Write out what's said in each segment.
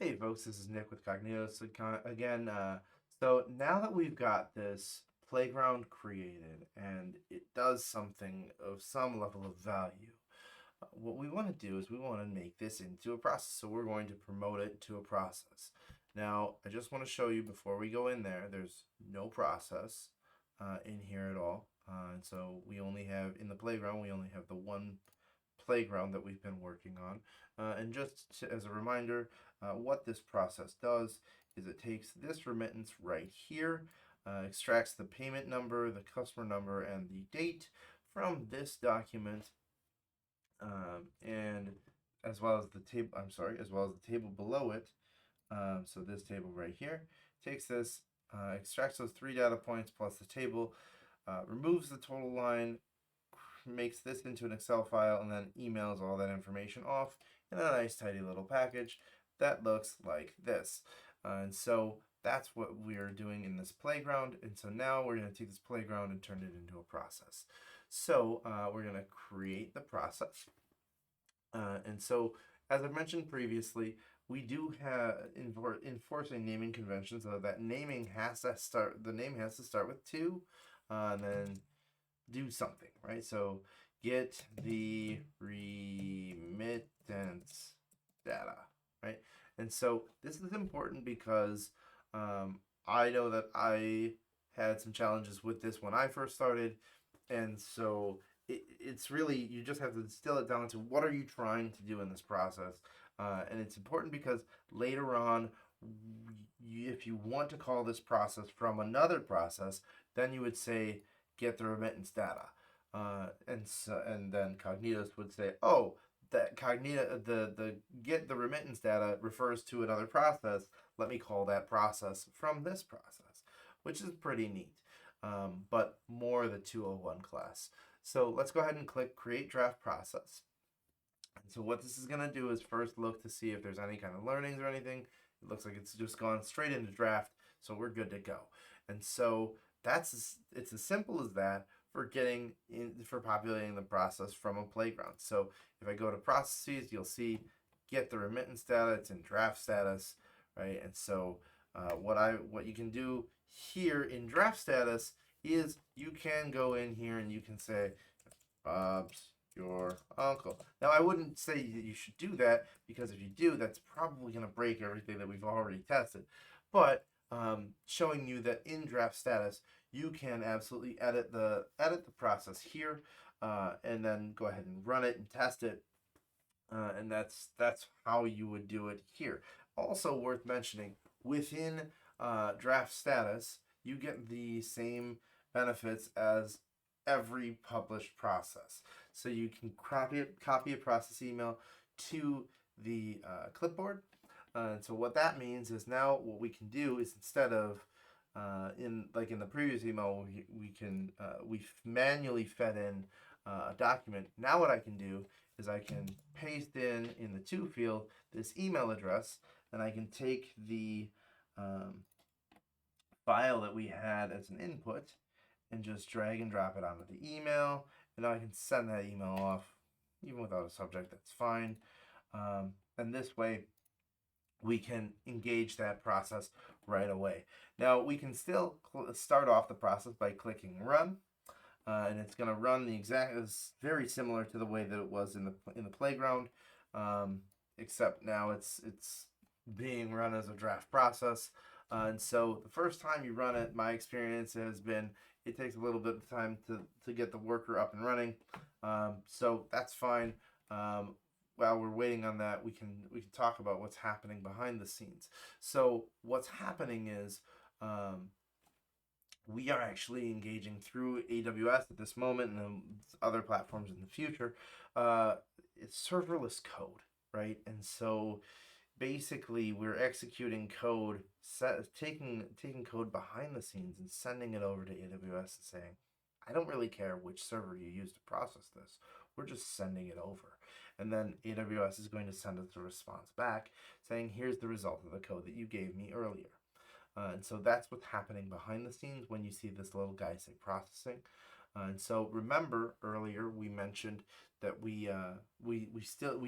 Hey folks, this is Nick with Kognitos again. So now that we've got this playground created and it does something of some level of value, what we want to do is we want to make this into a process. So we're going to promote it to a process. Now, I just want to show you before we go in there, there's no process in here at all. And so we only have, in the playground, we only have the one playground that we've been working on. And just as a reminder, what this process does is it takes this remittance right here, extracts the payment number, the customer number, and the date from this document, and as well as the table. I'm sorry, as well as the table below it. So this table right here takes this, extracts those three data points plus the table, removes the total line, makes this into an Excel file, and then emails all that information off in a nice tidy little package that looks like this. And so that's what we're doing in this playground. And so now we're going to take this playground and turn it into a process. So we're going to create the process. And so, as I mentioned previously, we do have enforcing naming conventions, so that naming has to start. The name has to start with two, and then do something, right? So get the remittance data, right? And so this is important because I know that I had some challenges with this when I first started, and so it's really you just have to distill it down to what are you trying to do in this process, and it's important because later on, if you want to call this process from another process, then you would say get the remittance data, and then Kognitos would say, oh, that Cognito the get the remittance data refers to another process. Let me call that process from this process, which is pretty neat, but more the 201 class. So let's go ahead and click Create Draft Process. And so what this is going to do is first look to see if there's any kind of learnings or anything. It looks like it's just gone straight into draft, so we're good to go. And so it's as simple as that for getting in for populating the process from a playground. So if I go to processes, you'll see get the remittance data. It's in draft status, right? And so what you can do here in draft status is you can go in here and you can say Bob's your uncle. Now, I wouldn't say that you should do that because if you do, that's probably going to break everything that we've already tested. But showing you that in draft status, you can absolutely edit the process here, and then go ahead and run it and test it. And that's how you would do it here. Also worth mentioning, within draft status, you get the same benefits as every published process. So you can copy a process email to the clipboard. And so what that means is now what we can do is instead of in the previous email we manually fed in a document. Now what I can do is I can paste in the to field this email address, and I can take the um, file that we had as an input and just drag and drop it onto the email, and now I can send that email off even without a subject. That's fine. And this way we can engage that process right away. Now we can still start off the process by clicking run, and it's going to run the exact. It's very similar to the way that it was in the playground, except now it's being run as a draft process. And so the first time you run it, my experience has been it takes a little bit of time to get the worker up and running. So that's fine. While we're waiting on that, we can talk about what's happening behind the scenes. So what's happening is we are actually engaging through AWS at this moment and other platforms in the future. It's serverless code, right? And so basically we're executing code, taking code behind the scenes and sending it over to AWS and saying, I don't really care which server you use to process this. We're just sending it over. And then AWS is going to send us a response back saying, here's the result of the code that you gave me earlier. And so that's what's happening behind the scenes when you see this little guy say processing. And so remember earlier we mentioned that we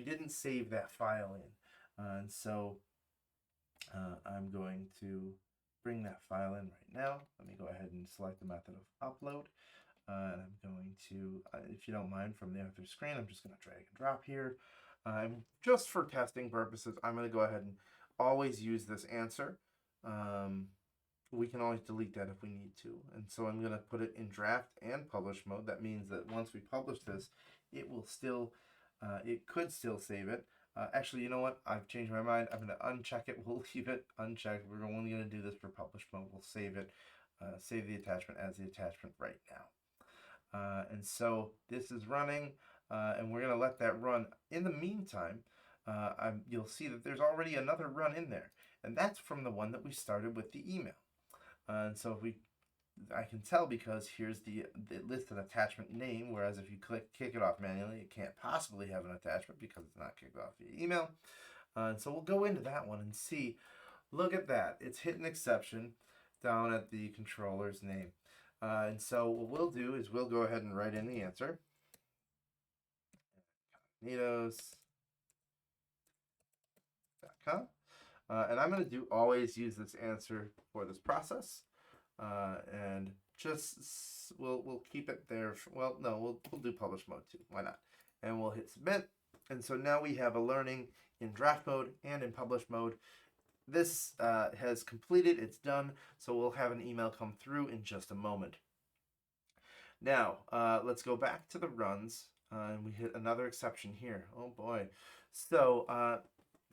didn't save that file in. And so I'm going to bring that file in right now. Let me go ahead and select the method of upload. And I'm going to, if you don't mind, from the other screen, I'm just going to drag and drop here. Just for testing purposes, I'm going to go ahead and always use this answer. We can always delete that if we need to. And so I'm going to put it in draft and publish mode. That means that once we publish this, it will still, it could still save it. Actually, you know what? I've changed my mind. I'm going to uncheck it. We'll leave it unchecked. We're only going to do this for publish mode. We'll save it, save the attachment as the attachment right now. And so this is running, and we're going to let that run. In the meantime, you'll see that there's already another run in there, and that's from the one that we started with the email. And so I can tell because here's the listed attachment name, whereas if you kick it off manually, it can't possibly have an attachment because it's not kicked off via email. And so we'll go into that one and see. Look at that. It's hit an exception down at the controller's name. And so what we'll do is we'll go ahead and write in the answer. Kognitos.com. And I'm going to always use this answer for this process. And just we'll keep it there. Well, no, we'll do publish mode too. Why not? And we'll hit submit. And so now we have a learning in draft mode and in publish mode. This has completed. It's done. So we'll have an email come through in just a moment. Now, let's go back to the runs, and we hit another exception here. Oh boy. So,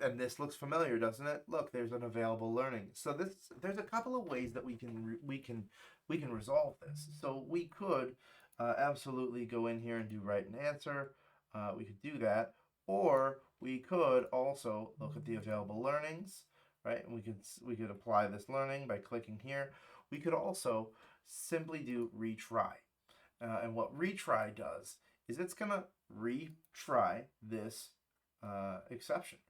and this looks familiar, doesn't it? Look, there's an available learning. So there's a couple of ways that we can resolve this. So we could absolutely go in here and do write an answer. We could do that, or we could also look at the available learnings, right? And we could apply this learning by clicking here. We could also simply do retry. And what retry does is it's going to retry this exception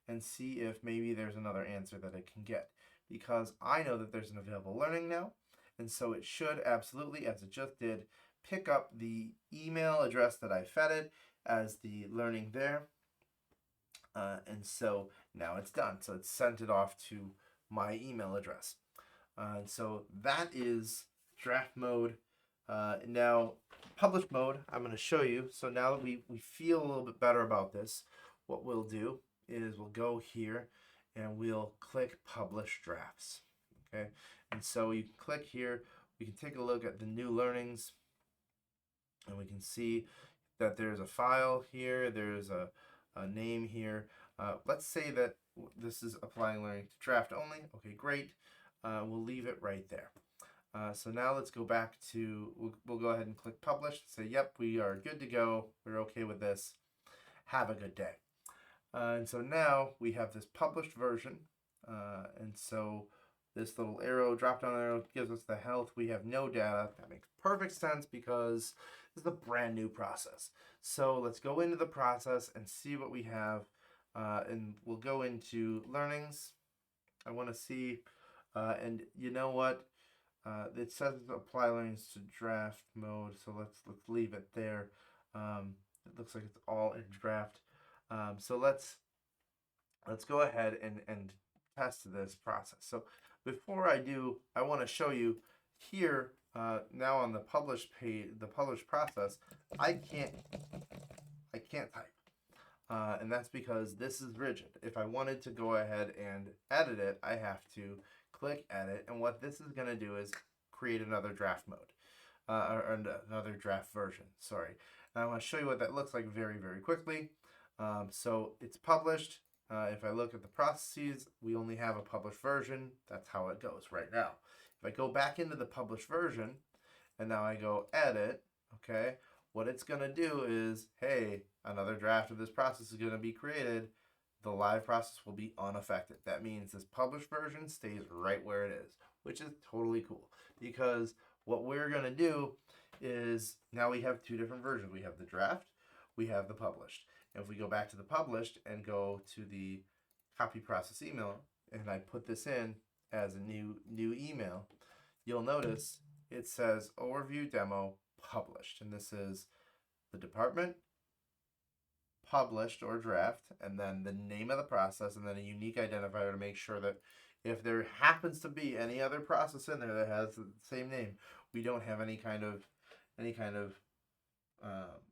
and see if maybe there's another answer that it can get. Because I know that there's an available learning now, and so it should absolutely, as it just did, pick up the email address that I fed it as the learning there. And so now it's done. So it's sent it off to my email address. And so that is draft mode. Now, publish mode, I'm going to show you. So now that we feel a little bit better about this, what we'll do is we'll go here and we'll click publish drafts. Okay, and so you click here, we can take a look at the new learnings, and we can see that there's a file here, there's a name here. Let's say that this is applying learning to draft only. Okay, great. We'll leave it right there. So now let's go back to, we'll go ahead and click publish, say, yep, we are good to go. We're okay with this. Have a good day. And so now we have this published version. And so this little arrow, drop down arrow, gives us the health. We have no data. That makes perfect sense because this is a brand new process. So let's go into the process and see what we have. And we'll go into learnings. I want to see, and you know what? It says apply learnings to draft mode, so let's leave it there. It looks like it's all in draft. So let's go ahead and test this process. So before I do, I want to show you here now on the publish page, the publish process. I can't type. And that's because this is rigid. If I wanted to go ahead and edit it, I have to click edit, and what this is going to do is create another draft mode, or another draft version, sorry. And I want to show you what that looks like very, very quickly. So it's published. If I look at the processes, we only have a published version. That's how it goes right now. If I go back into the published version, and now I go edit, okay, what it's going to do is, hey, another draft of this process is going to be created. The live process will be unaffected. That means this published version stays right where it is, which is totally cool, because what we're going to do is now we have two different versions. We have the draft, we have the published. And if we go back to the published and go to the copy process email, and I put this in as a new email, you'll notice it says overview demo published, and this is the department, published or draft, and then the name of the process, and then a unique identifier to make sure that if there happens to be any other process in there that has the same name, we don't have any kind of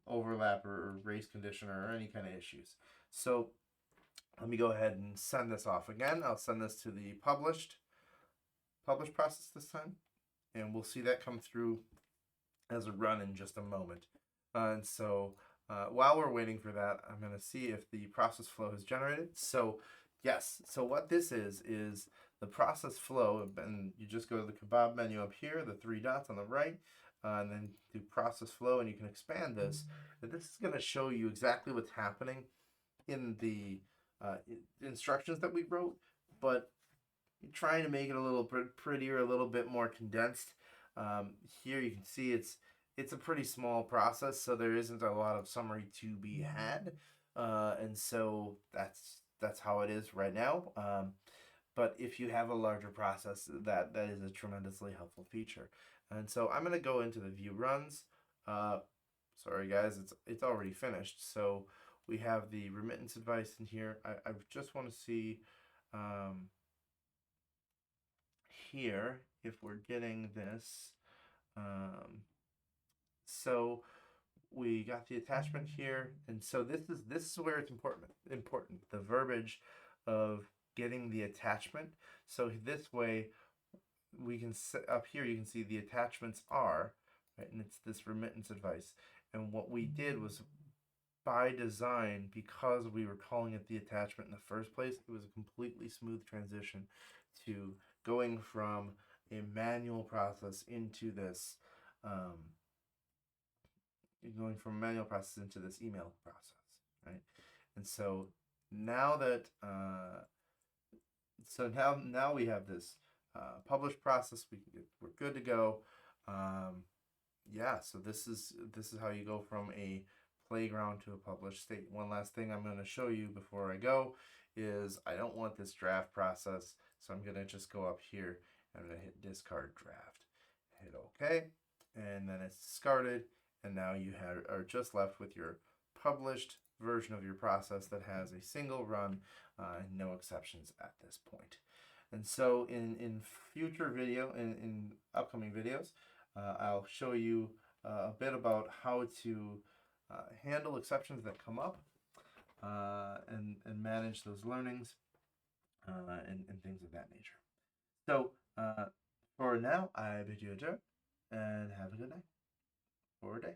overlap or race condition or any kind of issues. So let me go ahead and send this off again. I'll send this to the published process this time, and we'll see that come through as a run in just a moment. And so while we're waiting for that, I'm going to see if the process flow is generated. So yes, so what this is the process flow, and you just go to the kebab menu up here, the three dots on the right, and then do process flow, and you can expand this. And this is going to show you exactly what's happening in the instructions that we wrote, but trying to make it a little bit prettier, a little bit more condensed. Here you can see it's a pretty small process, so there isn't a lot of summary to be had, and so that's how it is right now. But if you have a larger process, that is a tremendously helpful feature. And so I'm going to go into the view runs. Sorry guys, it's already finished. So we have the remittance advice in here. I just want to see here if we're getting this. So we got the attachment here, and so this is where it's important the verbiage of getting the attachment. So this way we can set up here, you can see the attachments are right, and it's this remittance advice. And what we did was, by design, because we were calling it the attachment in the first place, it was a completely smooth transition to going from a manual process into this email process, right? And so now that now we have this published process, we're good to go. Yeah, so this is how you go from a playground to a published state. One last thing I'm going to show you before I go is I don't want this draft process, so I'm going to just go up here and I'm going to hit discard draft, hit OK, and then it's discarded, and now you are just left with your published version of your process that has a single run and no exceptions at this point. And so in future in upcoming videos, I'll show you a bit about how to handle exceptions that come up and manage those learnings and things of that nature. So for now, I bid you adieu and have a good night or day.